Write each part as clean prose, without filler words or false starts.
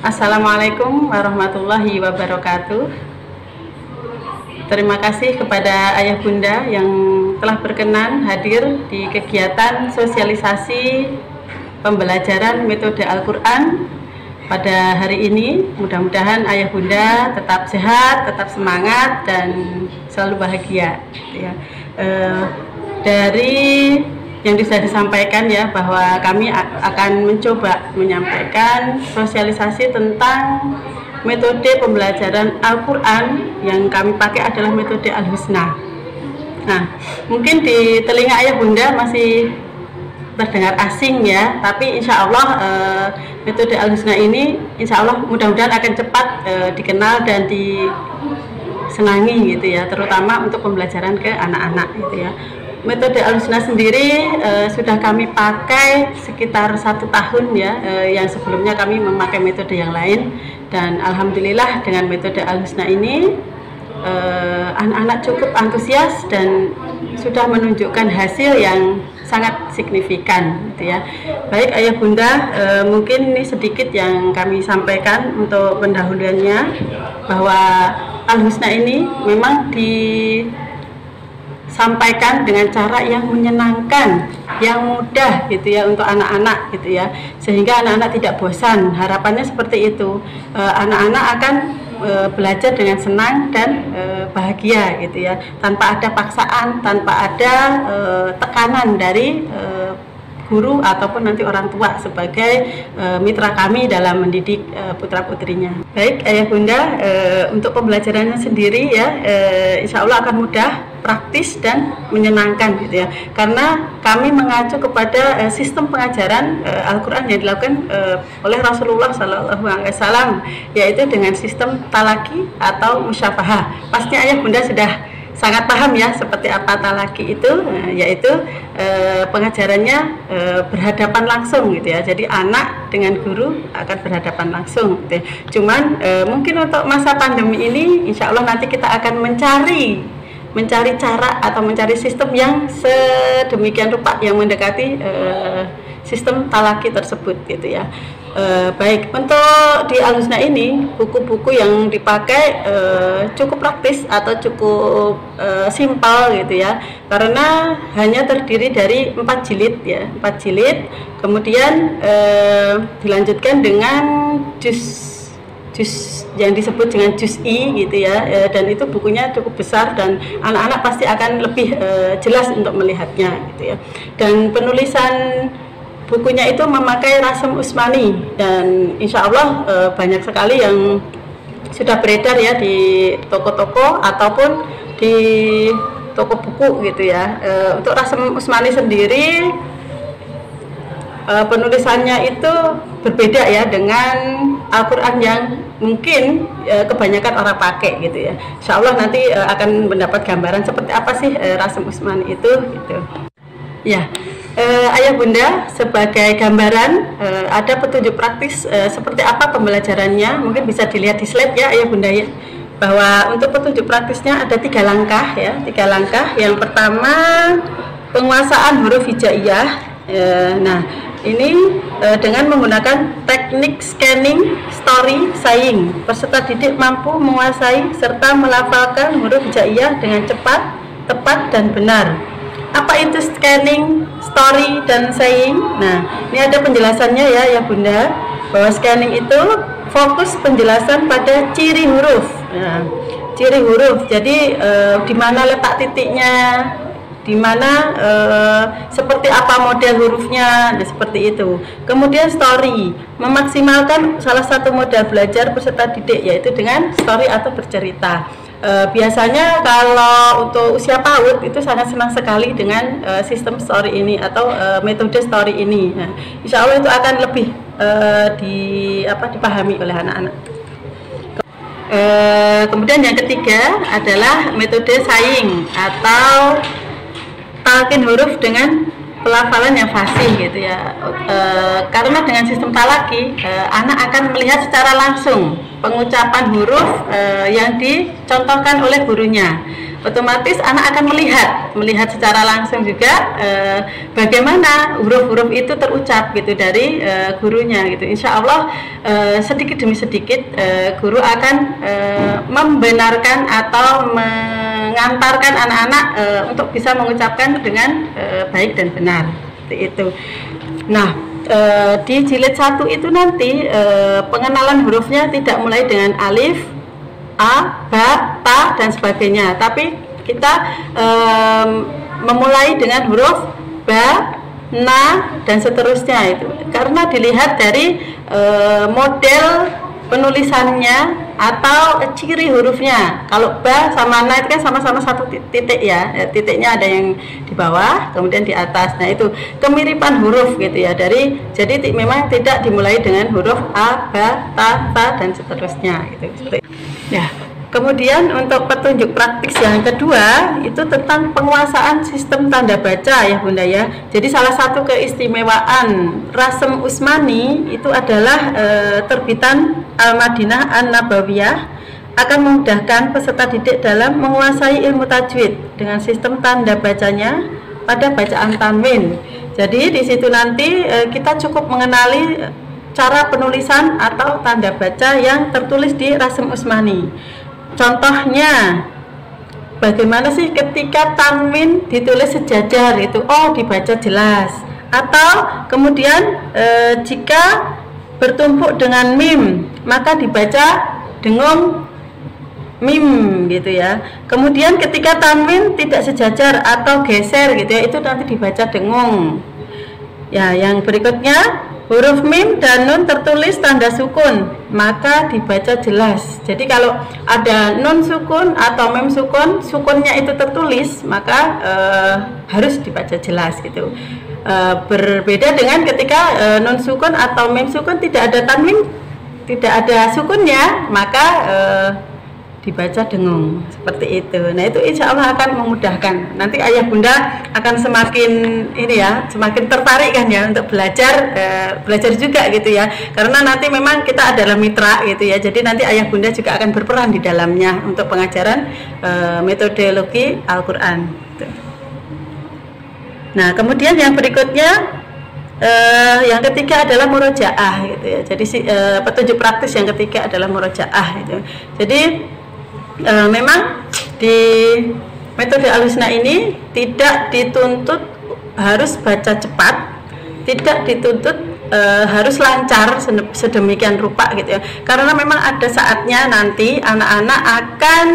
Assalamualaikum warahmatullahi wabarakatuh. Terima kasih kepada Ayah Bunda yang telah berkenan hadir di kegiatan sosialisasi pembelajaran metode Al-Quran pada hari ini. Mudah-mudahan Ayah Bunda tetap sehat, tetap semangat, dan selalu bahagia. Dari yang bisa disampaikan ya, bahwa kami akan mencoba menyampaikan sosialisasi tentang metode pembelajaran Al-Quran yang kami pakai adalah metode Al-Husna. Nah, mungkin di telinga Ayah Bunda masih terdengar asing ya, tapi insya Allah metode Al-Husna ini insya Allah mudah-mudahan akan cepat dikenal dan disenangi gitu ya, terutama untuk pembelajaran ke anak-anak gitu ya. Metode Al-Husna sendiri sudah kami pakai sekitar 1 tahun ya, yang sebelumnya kami memakai metode yang lain, dan alhamdulillah dengan metode Al-Husna ini anak-anak cukup antusias dan sudah menunjukkan hasil yang sangat signifikan gitu ya. Baik Ayah Bunda, mungkin ini sedikit yang kami sampaikan untuk pendahuluannya, bahwa Al-Husna ini memang disampaikan dengan cara yang menyenangkan, yang mudah gitu ya untuk anak-anak gitu ya, sehingga anak-anak tidak bosan. Harapannya seperti itu, anak-anak akan belajar dengan senang dan bahagia gitu ya, tanpa ada paksaan, tanpa ada tekanan dari guru ataupun nanti orang tua sebagai mitra kami dalam mendidik putra-putrinya. Baik Ayah Bunda, untuk pembelajarannya sendiri ya, insya Allah akan mudah, praktis, dan menyenangkan gitu ya, karena kami mengacu kepada sistem pengajaran Al-Quran yang dilakukan oleh Rasulullah SAW, yaitu dengan sistem talaki atau musyafahah. Pasti Ayah Bunda sudah sangat paham ya seperti apa talaki itu, yaitu pengajarannya berhadapan langsung gitu ya. Jadi anak dengan guru akan berhadapan langsung gitu ya. Cuman mungkin untuk masa pandemi ini insya Allah nanti kita akan mencari cara atau mencari sistem yang sedemikian rupa yang mendekati sistem talaki tersebut gitu ya. Baik, untuk di Al-Husna ini buku-buku yang dipakai cukup praktis atau cukup simpel gitu ya, karena hanya terdiri dari 4 jilid ya, 4 jilid, kemudian dilanjutkan dengan juz yang disebut dengan juz'i gitu ya, dan itu bukunya cukup besar dan anak-anak pasti akan lebih jelas untuk melihatnya gitu ya. Dan penulisan bukunya itu memakai rasem Utsmani, dan insya Allah banyak sekali yang sudah beredar ya di toko-toko ataupun di toko buku gitu ya. Untuk rasem Utsmani sendiri penulisannya itu berbeda ya dengan Al-Quran yang mungkin kebanyakan orang pakai gitu ya. Insya Allah nanti akan mendapat gambaran seperti apa sih rasem Utsmani itu gitu ya. Ayah Bunda, sebagai gambaran ada petunjuk praktis seperti apa pembelajarannya, mungkin bisa dilihat di slide ya Ayah Bunda ya, bahwa untuk petunjuk praktisnya ada 3 langkah ya, 3 langkah. Yang pertama, penguasaan huruf hijaiyah. Nah ini dengan menggunakan teknik scanning, story, saying, peserta didik mampu menguasai serta melafalkan huruf hijaiyah dengan cepat, tepat, dan benar. Apa itu scanning, story, dan saying? Nah, ini ada penjelasannya ya Bunda, bahwa scanning itu fokus penjelasan pada ciri huruf. Nah, ciri huruf, jadi di mana letak titiknya, di mana seperti apa model hurufnya, nah, seperti itu. Kemudian story, memaksimalkan salah satu model belajar peserta didik, yaitu dengan story atau bercerita. Biasanya kalau untuk usia PAUD itu sangat senang sekali dengan sistem story ini atau metode story ini. Nah, insya Allah itu akan lebih dipahami oleh anak-anak. Kemudian yang ketiga adalah metode saying atau talqin huruf dengan pelafalan yang fasih gitu ya. Karena dengan sistem talaki anak akan melihat secara langsung pengucapan huruf yang dicontohkan oleh gurunya. otomatis anak akan melihat secara langsung juga bagaimana huruf-huruf itu terucap gitu dari gurunya gitu. Insya Allah sedikit demi sedikit guru akan membenarkan atau mengantarkan anak-anak untuk bisa mengucapkan dengan baik dan benar seperti itu. Nah, di jilid 1 itu nanti pengenalan hurufnya tidak mulai dengan alif, a, ba, ta dan sebagainya, tapi kita memulai dengan huruf ba, na dan seterusnya itu karena dilihat dari model penulisannya atau ciri hurufnya. Kalau ba sama na itu kan sama-sama satu titik ya, titiknya ada yang di bawah kemudian di atas. Nah itu kemiripan huruf gitu ya, jadi memang tidak dimulai dengan huruf a, ba, ta dan seterusnya gitu. Ya. Kemudian untuk petunjuk praktis yang kedua itu tentang penguasaan sistem tanda baca ya Bunda ya. Jadi salah satu keistimewaan Rasem Usmani itu adalah terbitan Al-Madinah An-Nabawiyah akan memudahkan peserta didik dalam menguasai ilmu tajwid dengan sistem tanda bacanya pada bacaan tanwin. Jadi di situ nanti kita cukup mengenali cara penulisan atau tanda baca yang tertulis di Rasem Usmani. Contohnya, bagaimana sih ketika tanwin ditulis sejajar itu, oh dibaca jelas. Atau kemudian jika bertumpuk dengan mim, maka dibaca dengung mim gitu ya. Kemudian ketika tanwin tidak sejajar atau geser gitu ya, itu nanti dibaca dengung. Ya, yang berikutnya huruf mim dan nun tertulis tanda sukun, maka dibaca jelas. Jadi kalau ada nun sukun atau mim sukun, sukunnya itu tertulis, maka harus dibaca jelas gitu. Berbeda dengan ketika nun sukun atau mim sukun tidak ada tanwin, tidak ada sukunnya, maka dibaca dengung seperti itu. Nah itu insya Allah akan memudahkan. Nanti ayah bunda akan semakin ini ya, semakin tertarik kan ya untuk belajar juga gitu ya. Karena nanti memang kita adalah mitra gitu ya. Jadi nanti ayah bunda juga akan berperan di dalamnya untuk pengajaran metodologi Al-Quran. Nah kemudian yang berikutnya yang ketiga adalah murojaah gitu ya. Jadi petunjuk praktis yang ketiga adalah murojaah gitu. Jadi memang di metode Al-Husna ini tidak dituntut harus baca cepat, tidak dituntut harus lancar sedemikian rupa gitu ya. Karena memang ada saatnya nanti anak-anak akan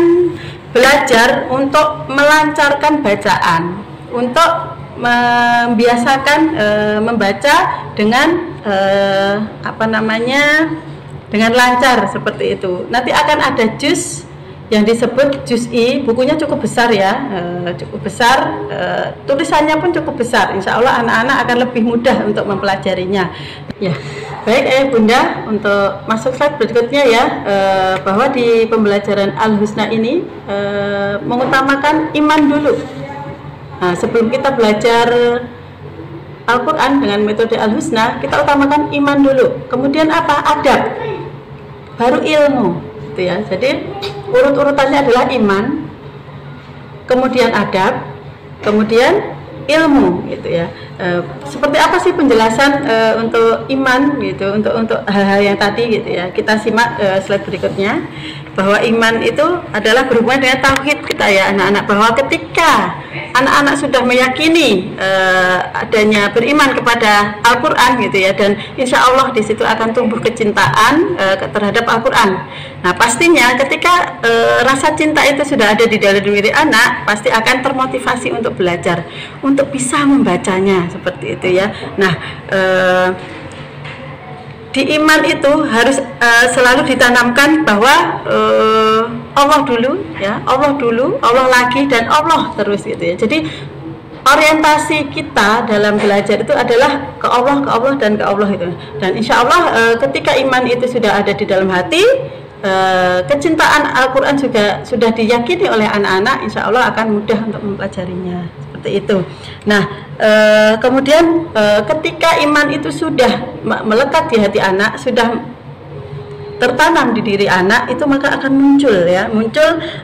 belajar untuk melancarkan bacaan, untuk membiasakan membaca dengan dengan lancar seperti itu. Nanti akan ada juz yang disebut juz'i, bukunya cukup besar ya, cukup besar, tulisannya pun cukup besar. Insya Allah anak-anak akan lebih mudah untuk mempelajarinya. Ya, baik ayah bunda, untuk masuk slide berikutnya ya, bahwa di pembelajaran Al-Husna ini mengutamakan iman dulu. Nah, sebelum kita belajar Al-Quran dengan metode Al-Husna, kita utamakan iman dulu. Kemudian apa? Adab, baru ilmu. Gitu ya. Jadi urut-urutannya adalah iman, kemudian adab, kemudian ilmu gitu ya. Seperti apa sih penjelasan untuk iman gitu, untuk hal-hal yang tadi gitu ya. Kita simak slide berikutnya, bahwa iman itu adalah berhubungan dengan tauhid kita ya anak-anak, bahwa ketika anak-anak sudah meyakini adanya beriman kepada Al-Quran gitu ya, dan insya Allah di situ akan tumbuh kecintaan terhadap Al-Quran. Nah pastinya ketika rasa cinta itu sudah ada di dalam diri anak, pasti akan termotivasi untuk belajar, untuk bisa membacanya seperti itu ya. Nah di iman itu harus selalu ditanamkan bahwa Allah dulu ya, Allah dulu, Allah lagi, dan Allah terus gitu ya. Jadi orientasi kita dalam belajar itu adalah ke Allah dan ke Allah itu. Dan insya Allah ketika iman itu sudah ada di dalam hati, kecintaan Al-Quran juga sudah diyakini oleh anak-anak, insya Allah akan mudah untuk mempelajarinya seperti itu. Nah kemudian ketika iman itu sudah melekat di hati anak, sudah tertanam di diri anak itu, maka akan muncul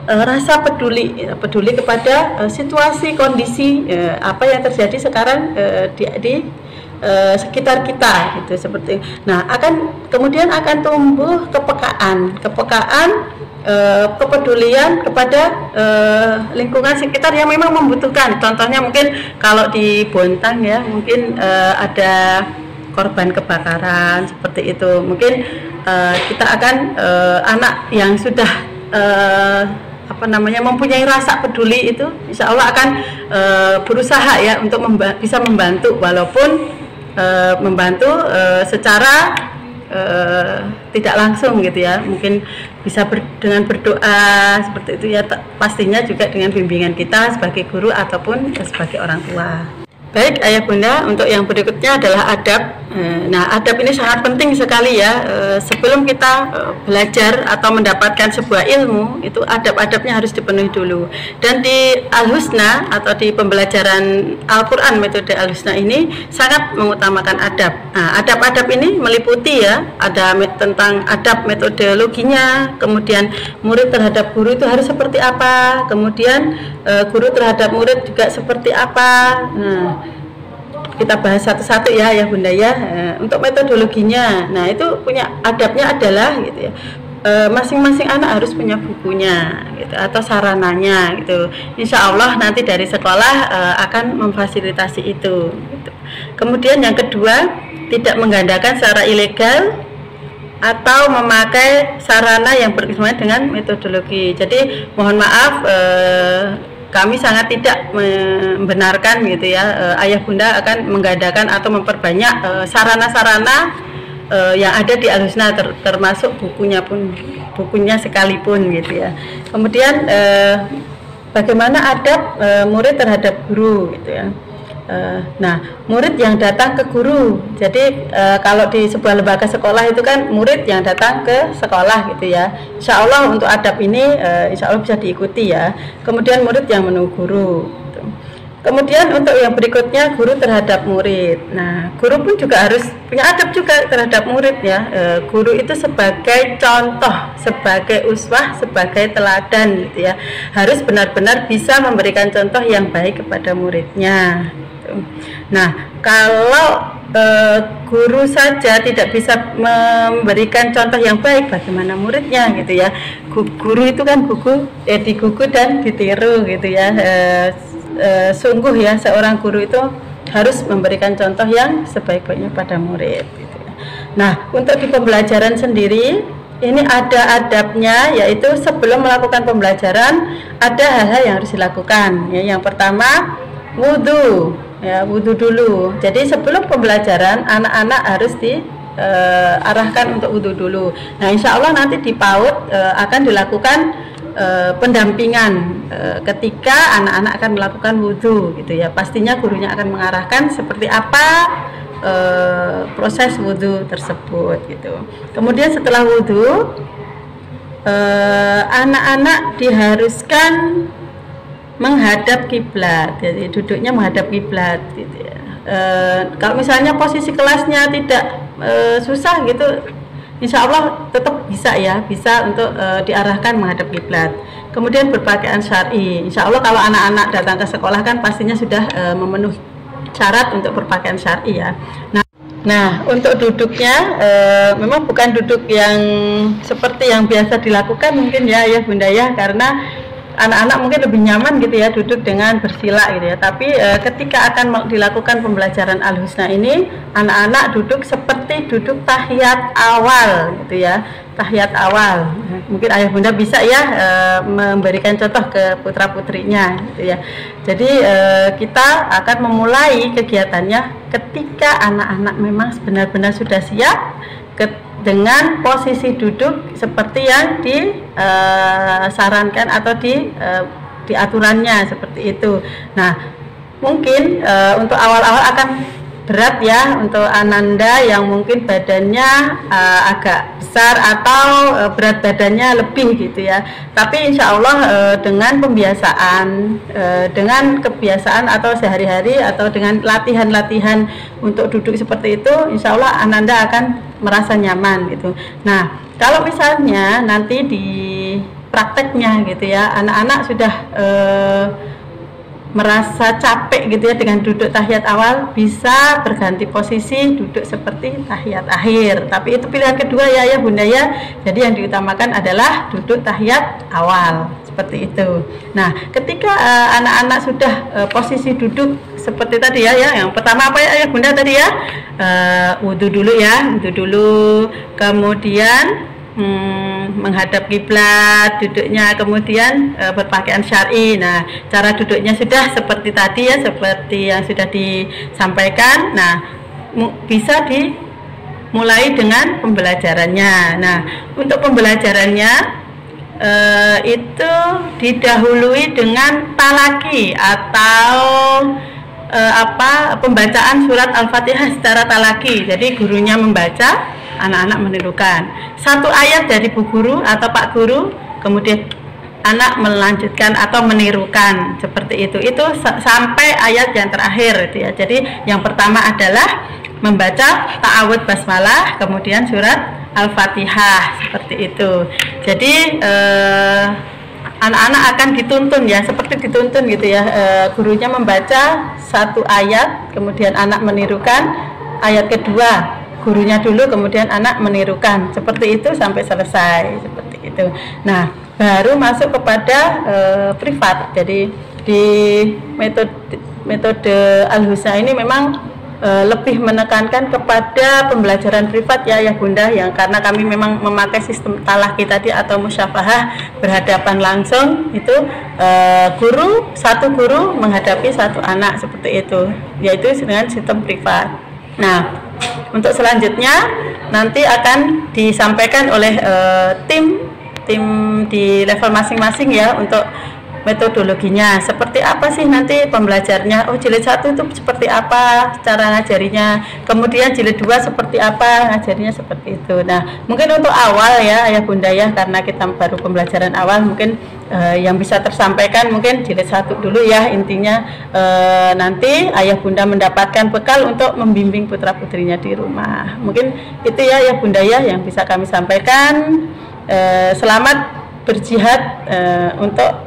rasa peduli kepada situasi kondisi apa yang terjadi sekarang di sekitar kita gitu, seperti. Nah, kemudian akan tumbuh kepekaan, kepedulian kepada lingkungan sekitar yang memang membutuhkan. Contohnya mungkin kalau di Bontang ya, mungkin ada korban kebakaran seperti itu. Mungkin kita akan anak yang sudah mempunyai rasa peduli itu, insya Allah akan berusaha ya untuk bisa membantu, walaupun membantu secara tidak langsung gitu ya, mungkin bisa dengan berdoa seperti itu ya, pastinya juga dengan bimbingan kita sebagai guru ataupun sebagai orang tua. Baik Ayah Bunda, untuk yang berikutnya adalah adab. Nah, adab ini sangat penting sekali ya. Sebelum kita belajar atau mendapatkan sebuah ilmu, itu adab-adabnya harus dipenuhi dulu. Dan di Al-Husna atau di pembelajaran Al-Quran metode Al-Husna ini sangat mengutamakan adab. Nah, adab-adab ini meliputi ya, ada tentang adab metodologinya, kemudian murid terhadap guru itu harus seperti apa, kemudian guru terhadap murid juga seperti apa. Nah, kita bahas satu-satu ya Bunda ya. Untuk metodologinya, nah itu punya adabnya adalah gitu ya, masing-masing anak harus punya bukunya gitu, atau sarananya gitu. Insya Allah nanti dari sekolah akan memfasilitasi itu gitu. Kemudian yang kedua, tidak menggandakan secara ilegal atau memakai sarana yang berkaitan dengan metodologi. Jadi mohon maaf, kami sangat tidak membenarkan gitu ya, Ayah Bunda akan menggandakan atau memperbanyak sarana-sarana yang ada di Al-Husna, termasuk bukunya sekalipun gitu ya. Kemudian bagaimana adab murid terhadap guru gitu ya. Nah, murid yang datang ke guru. Jadi kalau di sebuah lembaga sekolah itu kan murid yang datang ke sekolah gitu ya. Insya Allah untuk adab ini insya Allah bisa diikuti ya. Kemudian murid yang menunggu guru gitu. Kemudian untuk yang berikutnya, guru terhadap murid. Nah, guru pun juga harus punya adab juga terhadap murid ya. Guru itu sebagai contoh, sebagai uswah, sebagai teladan gitu ya. Harus benar-benar bisa memberikan contoh yang baik kepada muridnya. Nah, kalau guru saja tidak bisa memberikan contoh yang baik, bagaimana muridnya gitu ya. Guru itu kan digugu dan ditiru gitu ya. Sungguh ya, seorang guru itu harus memberikan contoh yang sebaik-baiknya pada murid gitu ya. Nah, untuk di pembelajaran sendiri ini ada adabnya, yaitu sebelum melakukan pembelajaran ada hal-hal yang harus dilakukan ya. Yang pertama, wudhu ya, wudhu dulu. Jadi sebelum pembelajaran anak-anak harus diarahkan untuk wudhu dulu. Nah, insya Allah nanti di PAUD akan dilakukan pendampingan ketika anak-anak akan melakukan wudhu gitu ya. Pastinya gurunya akan mengarahkan seperti apa proses wudhu tersebut gitu. Kemudian setelah wudhu, anak-anak diharuskan menghadap kiblat, jadi duduknya menghadap kiblat gitu ya. Kalau misalnya posisi kelasnya tidak susah gitu, insya Allah tetap bisa ya, bisa untuk diarahkan menghadap kiblat. Kemudian berpakaian syar'i. Insya Allah kalau anak-anak datang ke sekolah kan pastinya sudah memenuhi syarat untuk berpakaian syar'i ya. Nah, untuk duduknya memang bukan duduk yang seperti yang biasa dilakukan mungkin ya Bunda ya, karena anak-anak mungkin lebih nyaman gitu ya duduk dengan bersila gitu ya. Tapi ketika akan dilakukan pembelajaran Al-Husna ini, anak-anak duduk seperti duduk tahiyat awal gitu ya, tahiyat awal. Mungkin Ayah Bunda bisa ya memberikan contoh ke putra-putrinya gitu ya. Jadi kita akan memulai kegiatannya ketika anak-anak memang benar-benar sudah siap dengan posisi duduk seperti yang disarankan atau di aturannya seperti itu. Nah, mungkin untuk awal-awal akan berat ya untuk Ananda yang mungkin badannya agak besar atau berat badannya lebih gitu ya. Tapi insya Allah dengan pembiasaan, dengan kebiasaan atau sehari-hari atau dengan latihan-latihan untuk duduk seperti itu, insya Allah Ananda akan merasa nyaman gitu. Nah, kalau misalnya nanti di prakteknya gitu ya, anak-anak sudah merasa capek gitu ya dengan duduk tahiyat awal, bisa berganti posisi duduk seperti tahiyat akhir. Tapi itu pilihan kedua ya Bunda ya. Jadi yang diutamakan adalah duduk tahiyat awal seperti itu. Nah, ketika anak-anak sudah posisi duduk seperti tadi ya, yang pertama apa ya Bunda tadi ya, wudhu dulu ya, wudhu dulu, kemudian menghadap kiblat duduknya, kemudian berpakaian syar'i. Nah, cara duduknya sudah seperti tadi ya, seperti yang sudah disampaikan. Nah, bisa dimulai dengan pembelajarannya. Nah, untuk pembelajarannya itu didahului dengan talaki atau pembacaan surat Al-Fatihah secara talaki. Jadi gurunya membaca, anak-anak menirukan satu ayat dari Bu Guru atau Pak Guru, kemudian anak melanjutkan atau menirukan seperti itu sampai ayat yang terakhir itu ya. Jadi yang pertama adalah membaca ta'awudz basmalah, kemudian surat Al-Fatihah seperti itu. Jadi anak-anak akan dituntun ya, seperti dituntun gitu ya, gurunya membaca satu ayat, kemudian anak menirukan ayat kedua, gurunya dulu, kemudian anak menirukan, seperti itu sampai selesai, seperti itu. Nah, baru masuk kepada privat. Jadi di metode Al-Husna ini memang lebih menekankan kepada pembelajaran privat ya Bunda, yang karena kami memang memakai sistem talaki tadi atau musyafahah, berhadapan langsung itu, satu guru menghadapi satu anak seperti itu, yaitu dengan sistem privat. Nah, untuk selanjutnya nanti akan disampaikan oleh tim di level masing-masing ya, untuk metodologinya seperti apa sih nanti pembelajarnya. Oh, jilid 1 itu seperti apa cara ngajarinya, kemudian jilid 2 seperti apa ngajarinya, seperti itu. Nah, mungkin untuk awal ya Bunda ya, karena kita baru pembelajaran awal, mungkin yang bisa tersampaikan mungkin jilid 1 dulu ya. Intinya nanti Ayah Bunda mendapatkan bekal untuk membimbing putra putrinya di rumah. Mungkin itu ya Bunda ya yang bisa kami sampaikan. Selamat berjihad untuk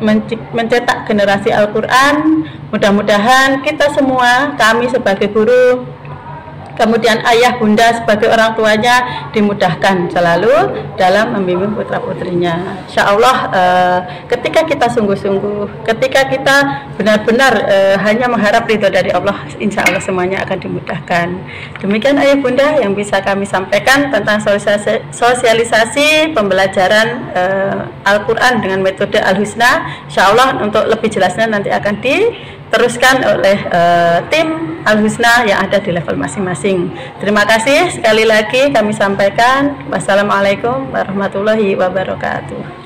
mencetak generasi Al-Quran. Mudah-mudahan kita semua, kami sebagai guru, kemudian ayah bunda sebagai orang tuanya, dimudahkan selalu dalam membimbing putra putrinya. Insya Allah ketika kita sungguh-sungguh, ketika kita benar-benar hanya mengharap ridho dari Allah, insya Allah semuanya akan dimudahkan. Demikian ayah bunda yang bisa kami sampaikan tentang sosialisasi pembelajaran Al-Quran dengan metode Al-Husna. Insya Allah untuk lebih jelasnya nanti akan diteruskan oleh tim Al-Husna yang ada di level masing-masing. Terima kasih sekali lagi kami sampaikan. Wassalamualaikum warahmatullahi wabarakatuh.